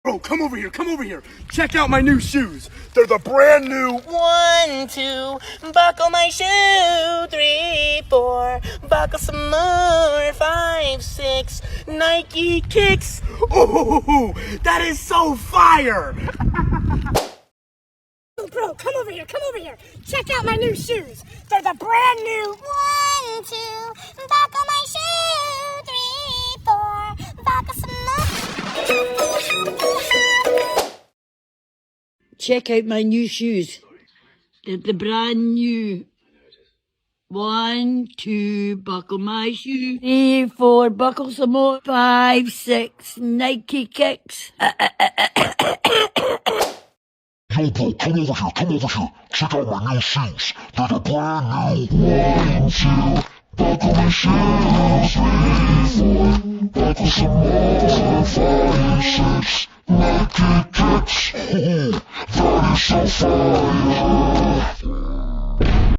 Bro, come over here, come over here. Check out my new shoes. They're the brand new 1, 2, buckle my shoe. 3, 4, buckle some more. 5, 6, Nike kicks. Ooh, that is so fire. Bro, come over here, come over here. Check out my new shoes. They're the brand new 1, 2, buckle my shoe. 3, 4, buckle some more. Check out my new shoes. They're the brand new. 1, 2, buckle my shoe. 3, 4, buckle some more. 5, 6, Nike kicks. Yo, bro, come over here, come over here. Check out my new shoes. They're the brand new 1, 2, buckle my shoes. 3, 4, buckle some more. 5, 6, Nike kicks. That is so fire.